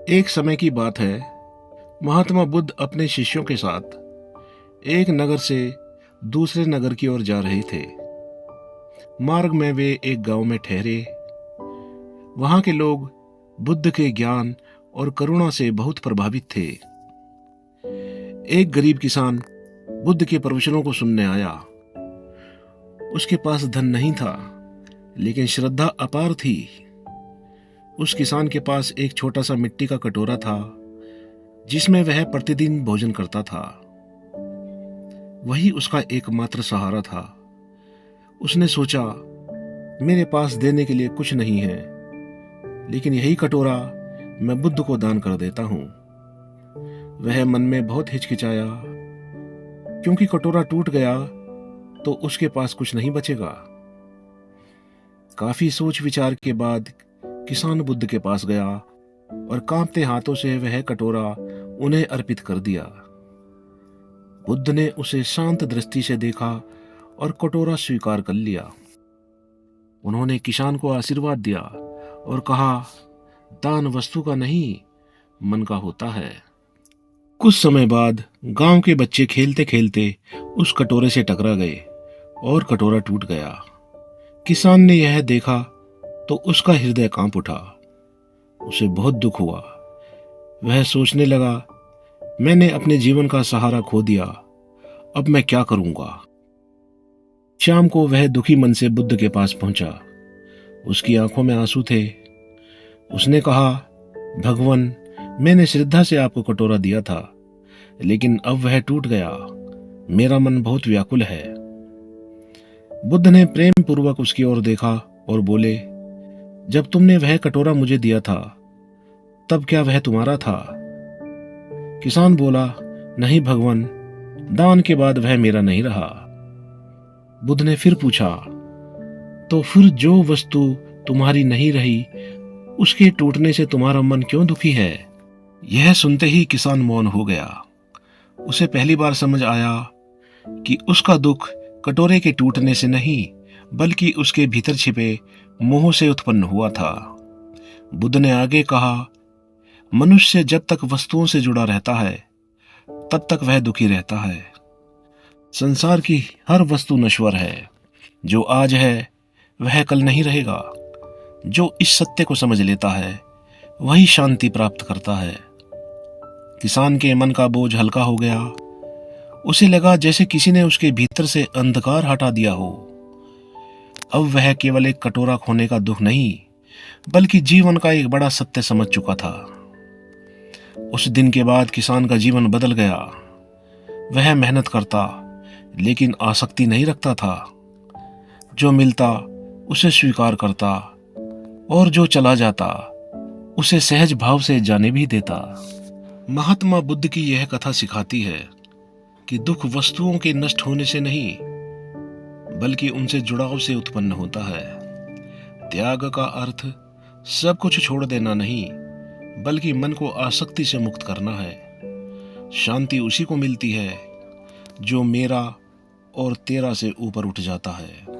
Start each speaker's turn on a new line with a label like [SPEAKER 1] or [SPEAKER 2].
[SPEAKER 1] एक समय की बात है। महात्मा बुद्ध अपने शिष्यों के साथ एक नगर से दूसरे नगर की ओर जा रहे थे। मार्ग में वे एक गांव में ठहरे। वहां के लोग बुद्ध के ज्ञान और करुणा से बहुत प्रभावित थे। एक गरीब किसान बुद्ध के प्रवचनों को सुनने आया। उसके पास धन नहीं था, लेकिन श्रद्धा अपार थी। उस किसान के पास एक छोटा सा मिट्टी का कटोरा था, जिसमें वह प्रतिदिन भोजन करता था। वही उसका एकमात्र सहारा था। उसने सोचा, मेरे पास देने के लिए कुछ नहीं है, लेकिन यही कटोरा मैं बुद्ध को दान कर देता हूं। वह मन में बहुत हिचकिचाया, क्योंकि कटोरा टूट गया तो उसके पास कुछ नहीं बचेगा। काफी सोच विचार के बाद किसान बुद्ध के पास गया और कांपते हाथों से वह कटोरा उन्हें अर्पित कर दिया। बुद्ध ने उसे शांत दृष्टि से देखा और कटोरा स्वीकार कर लिया। उन्होंने किसान को आशीर्वाद दिया और कहा, दान वस्तु का नहीं, मन का होता है। कुछ समय बाद गांव के बच्चे खेलते खेलते उस कटोरे से टकरा गए और कटोरा टूट गया। किसान ने यह देखा तो उसका हृदय कांप उठा। उसे बहुत दुख हुआ। वह सोचने लगा, मैंने अपने जीवन का सहारा खो दिया, अब मैं क्या करूंगा। शाम को वह दुखी मन से बुद्ध के पास पहुंचा। उसकी आंखों में आंसू थे। उसने कहा, भगवान, मैंने श्रद्धा से आपको कटोरा दिया था, लेकिन अब वह टूट गया। मेरा मन बहुत व्याकुल है। बुद्ध ने प्रेम पूर्वक उसकी ओर देखा और बोले, जब तुमने वह कटोरा मुझे दिया था, तब क्या वह तुम्हारा था? किसान बोला, नहीं भगवान, दान के बाद वह मेरा नहीं रहा। बुद्ध ने फिर पूछा, तो फिर जो वस्तु तुम्हारी नहीं रही, उसके टूटने से तुम्हारा मन क्यों दुखी है? यह सुनते ही किसान मौन हो गया। उसे पहली बार समझ आया कि उसका दुख कटोरे के टूटने से नहीं, बल्कि उसके भीतर छिपे मोह से उत्पन्न हुआ था। बुद्ध ने आगे कहा, मनुष्य जब तक वस्तुओं से जुड़ा रहता है, तब तक वह दुखी रहता है। संसार की हर वस्तु नश्वर है। जो आज है वह कल नहीं रहेगा। जो इस सत्य को समझ लेता है, वही शांति प्राप्त करता है। किसान के मन का बोझ हल्का हो गया। उसे लगा जैसे किसी ने उसके भीतर से अंधकार हटा दिया हो। अब वह केवल एक कटोरा खोने का दुख नहीं, बल्कि जीवन का एक बड़ा सत्य समझ चुका था। उस दिन के बाद किसान का जीवन बदल गया। वह मेहनत करता, लेकिन आसक्ति नहीं रखता था। जो मिलता उसे स्वीकार करता, और जो चला जाता उसे सहज भाव से जाने भी देता। महात्मा बुद्ध की यह कथा सिखाती है कि दुख वस्तुओं के नष्ट होने से नहीं, बल्कि उनसे जुड़ाव से उत्पन्न होता है। त्याग का अर्थ सब कुछ छोड़ देना नहीं, बल्कि मन को आसक्ति से मुक्त करना है। शांति उसी को मिलती है जो मेरा और तेरा से ऊपर उठ जाता है।